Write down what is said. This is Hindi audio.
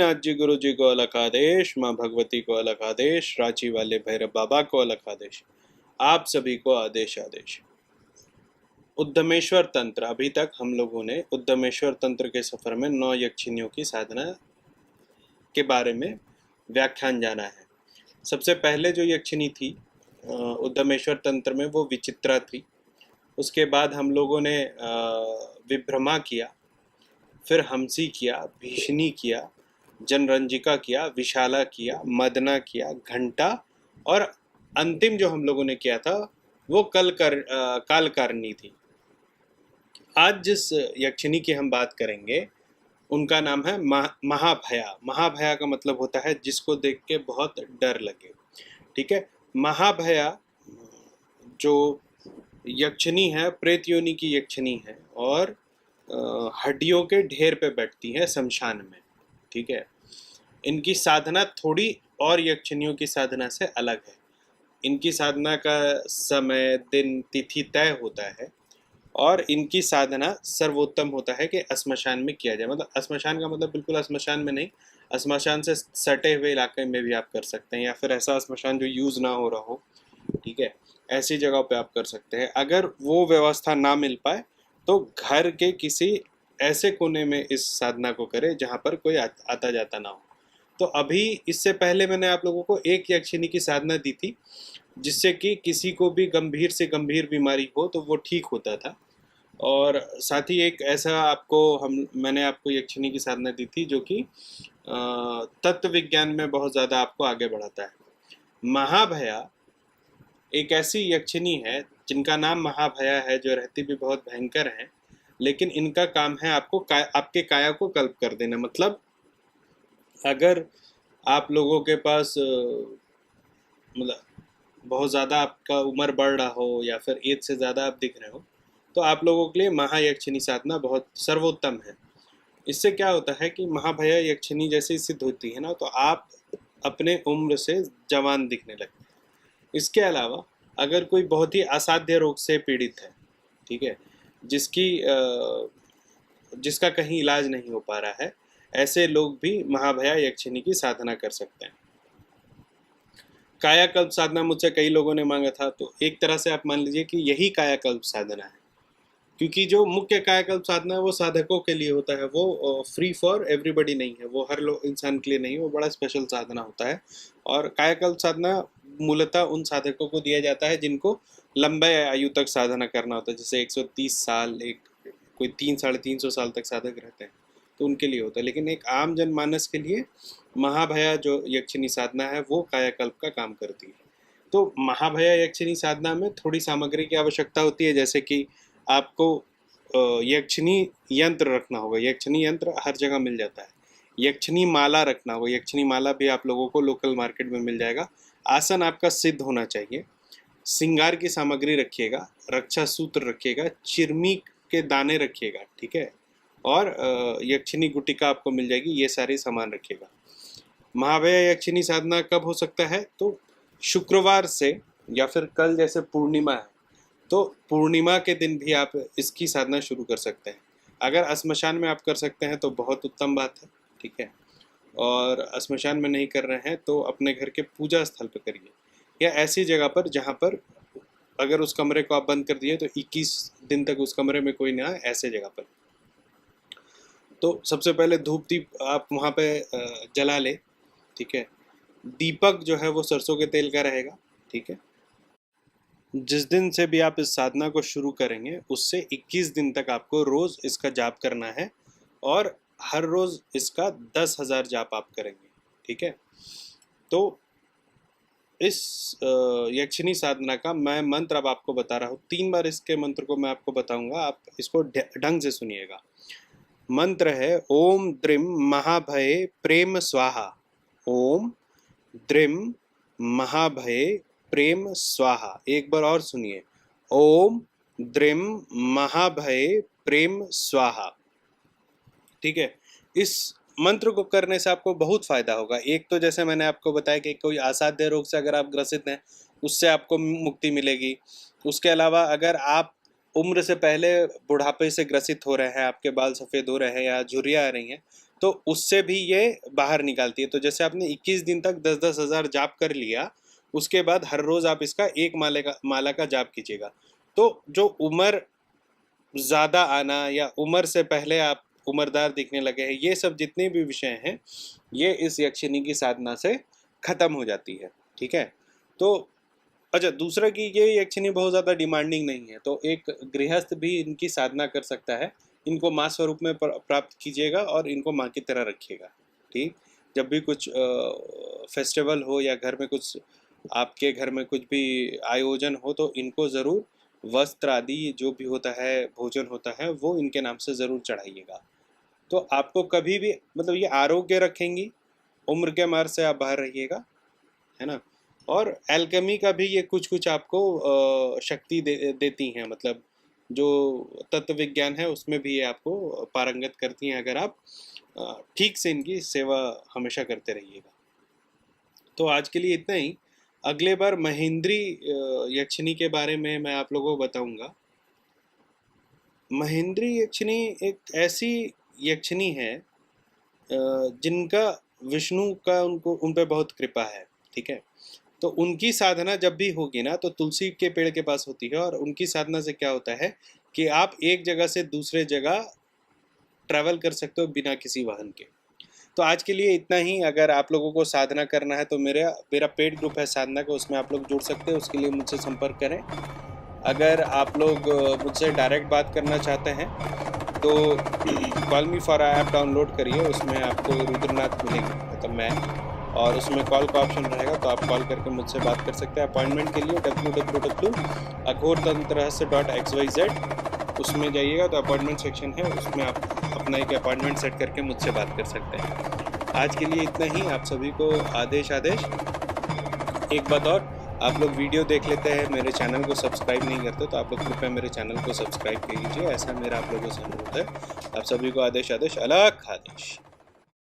गोपीनाथ जी गुरु जी को अलग आदेश, माँ भगवती को अलग आदेश, रांची वाले भैरव बाबा को अलग आदेश, आप सभी को आदेश आदेश। उद्यमेश्वर तंत्र, अभी तक हम लोगों ने उद्यमेश्वर तंत्र के सफर में 9 यक्षिनियों की साधना के बारे में व्याख्यान जाना है। सबसे पहले जो यक्षिनी थी उद्यमेश्वर तंत्र में, वो विचित्रा थी। उसके बाद हम लोगों ने विभ्रमा किया, फिर हंसी किया, भीषणी किया, जनरंजिका किया, विशाला किया, मदना किया, घंटा, और अंतिम जो हम लोगों ने किया था वो कालकारणी थी। आज जिस यक्षिनी की हम बात करेंगे उनका नाम है महाभया। महाभया का मतलब होता है जिसको देख के बहुत डर लगे। ठीक है, महाभया जो यक्षिनी है, प्रेत योनि की यक्षिनी है, और हड्डियों के ढेर पे बैठती है शमशान में। ठीक है, इनकी साधना थोड़ी और यक्षिनियों की साधना से अलग है। इनकी साधना का समय, दिन, तिथि तय होता है, और इनकी साधना सर्वोत्तम होता है कि श्मशान में किया जाए। मतलब श्मशान का मतलब बिल्कुल श्मशान में नहीं, श्मशान से सटे हुए इलाके में भी आप कर सकते हैं, या फिर ऐसा श्मशान जो यूज़ ना हो रहा हो। ठीक है, ऐसी जगह पे आप कर सकते हैं। अगर वो व्यवस्था ना मिल पाए तो घर के किसी ऐसे कोने में इस साधना को करें जहाँ पर कोई आता जाता ना हो। तो अभी इससे पहले मैंने आप लोगों को एक यक्षिनी की साधना दी थी, जिससे कि किसी को भी गंभीर से गंभीर बीमारी हो तो वो ठीक होता था। और साथ ही एक ऐसा मैंने आपको यक्षिनी की साधना दी थी जो कि तत्व विज्ञान में बहुत ज़्यादा आपको आगे बढ़ाता है। महाभया एक ऐसी यक्षिनी है जिनका नाम महाभया है, जो रहती भी बहुत भयंकर है, लेकिन इनका काम है आपके काया को कल्प कर देना। मतलब अगर आप लोगों के पास मतलब बहुत ज़्यादा आपका उम्र बढ़ रहा हो, या फिर एज से ज़्यादा आप दिख रहे हो, तो आप लोगों के लिए महायक्षिनी साधना बहुत सर्वोत्तम है। इससे क्या होता है कि महाभया यक्षिनी जैसे सिद्ध होती है ना, तो आप अपने उम्र से जवान दिखने लगते हैं। इसके अलावा अगर कोई बहुत ही असाध्य रोग से पीड़ित है, ठीक है, जिसका कहीं इलाज नहीं हो पा रहा है, ऐसे लोग भी महाभया यक्षिनी की साधना कर सकते हैं। कायाकल्प साधना मुझसे कई लोगों ने मांगा था, तो एक तरह से आप मान लीजिए कि यही कायाकल्प साधना है, क्योंकि जो मुख्य कायाकल्प साधना है वो साधकों के लिए होता है, वो फ्री फॉर एवरीबॉडी नहीं है, वो हर इंसान के लिए नहीं, वो बड़ा स्पेशल साधना होता है। और कायाकल्प साधना मूलतः उन साधकों को दिया जाता है जिनको लंबे आयु तक साधना करना होता है, जैसे 130 साल, कोई 300-350 साल तक साधक रहते हैं, तो उनके लिए होता है। लेकिन एक आम जनमानस के लिए महाभया जो यक्षिनी साधना है वो कायाकल्प का काम करती है। तो महाभया यक्षिनी साधना में थोड़ी सामग्री की आवश्यकता होती है, जैसे कि आपको यक्षिनी यंत्र रखना होगा। यक्षिनी यंत्र हर जगह मिल जाता है। यक्षिनी माला रखना होगा। यक्षिनी माला भी आप लोगों को लोकल मार्केट में मिल जाएगा। आसन आपका सिद्ध होना चाहिए। श्रृंगार की सामग्री रखिएगा, रक्षा सूत्र रखिएगा, चिरमी के दाने रखिएगा, ठीक है, और यक्षिनी गुटिका आपको मिल जाएगी। ये सारे सामान रखिएगा। महाभया यक्षिनी साधना कब हो सकता है? तो शुक्रवार से, या फिर कल जैसे पूर्णिमा है तो पूर्णिमा के दिन भी आप इसकी साधना शुरू कर सकते हैं। अगर श्मशान में आप कर सकते हैं तो बहुत उत्तम बात है, ठीक है, और श्मशान में नहीं कर रहे हैं तो अपने घर के पूजा स्थल पर करिए, या ऐसी जगह पर जहाँ पर अगर उस कमरे को आप बंद कर दिए तो 21 दिन तक उस कमरे में कोई ना आए, ऐसे जगह पर। तो सबसे पहले धूप दीप आप वहाँ पे जला ले, ठीक है। दीपक जो है वो सरसों के तेल का रहेगा, ठीक है। जिस दिन से भी आप इस साधना को शुरू करेंगे उससे 21 दिन तक आपको रोज़ इसका जाप करना है, और हर रोज़ इसका 10,000 जाप आप करेंगे, ठीक है। तो इस यक्षिनी साधना का मैं मंत्र अब आपको बता रहा हूँ। 3 बार इसके मंत्र को मैं आपको बताऊंगा, आप इसको ढंग से सुनिएगा। मंत्र है ओम द्रिम महाभये प्रेम स्वाहा। ओम द्रिम महाभये प्रेम स्वाहा। एक बार और सुनिए, ओम द्रिम महाभये प्रेम स्वाहा, ठीक है। इस मंत्र को करने से आपको बहुत फायदा होगा। एक तो जैसे मैंने आपको बताया कि कोई असाध्य रोग से अगर आप ग्रसित हैं उससे आपको मुक्ति मिलेगी। उसके अलावा अगर आप उम्र से पहले बुढ़ापे से ग्रसित हो रहे हैं, आपके बाल सफ़ेद हो रहे हैं या झुर्रियाँ आ रही हैं, तो उससे भी ये बाहर निकालती है। तो जैसे आपने 21 दिन तक 10-10 हज़ार जाप कर लिया, उसके बाद हर रोज़ आप इसका एक माला का जाप कीजिएगा। तो जो उम्र ज़्यादा आना या उम्र से पहले आप उम्रदार दिखने लगे हैं, ये सब जितने भी विषय हैं, ये इस यक्षिणी की साधना से ख़त्म हो जाती है। ठीक है? तो अच्छा, दूसरा कि ये यक्षिणी बहुत ज़्यादा डिमांडिंग नहीं है, तो एक गृहस्थ भी इनकी साधना कर सकता है। इनको माँ स्वरूप में प्राप्त कीजिएगा और इनको माँ की तरह रखिएगा। ठीक? जब भी कुछ फेस्टिवल हो या घर में कुछ, आपके घर में कुछ भी आयोजन हो, तो इनको ज़रूर वस्त्र आदि जो भी होता है, भोजन होता है, वो इनके नाम से ज़रूर चढ़ाइएगा। तो आपको कभी भी मतलब ये आरोग्य रखेंगी, उम्र के मार से आप बाहर रहिएगा, है ना? और एल्केमी का भी ये कुछ-कुछ आपको शक्ति देती हैं, मतलब जो तत्व विज्ञान है उसमें भी ये आपको पारंगत करती हैं, अगर आप ठीक से इनकी सेवा हमेशा करते रहिएगा। तो आज के लिए इतना ही। अगले बार महेंद्री यक्षिणी के बारे में मैं आप लोगों को बताऊंगा। महेंद्री यक्षिणी एक ऐसी यक्षिणी है जिनका विष्णु का उन पे बहुत कृपा है। ठीक है? तो उनकी साधना जब भी होगी ना, तो तुलसी के पेड़ के पास होती है, और उनकी साधना से क्या होता है कि आप एक जगह से दूसरे जगह ट्रैवल कर सकते हो बिना किसी वाहन के। तो आज के लिए इतना ही। अगर आप लोगों को साधना करना है तो मेरा पेड ग्रुप है साधना का, उसमें आप लोग जुड़ सकते हैं। उसके लिए मुझसे संपर्क करें। अगर आप लोग मुझसे डायरेक्ट बात करना चाहते हैं तो call me for app download करिए, उसमें आपको रुद्रनाथ मिलेगी, मतलब मैं, और उसमें कॉल का ऑप्शन रहेगा, तो आप कॉल करके मुझसे बात कर सकते हैं। अपॉइंटमेंट के लिए www.aghortantrahasya.xyz उसमें जाइएगा, तो अपॉइंटमेंट सेक्शन है, उसमें आप अपना एक अपॉइंटमेंट सेट करके मुझसे बात कर सकते हैं। आज के लिए इतना ही। आप सभी को आदेश। एक बात और, आप लोग वीडियो देख लेते हैं, मेरे चैनल को सब्सक्राइब नहीं करते, तो आप लोग कृपया मेरे चैनल को सब्सक्राइब कीजिए, ऐसा मेरा आप लोगों से अनुरोध है। आप सभी को आदेश। अलग आदेश।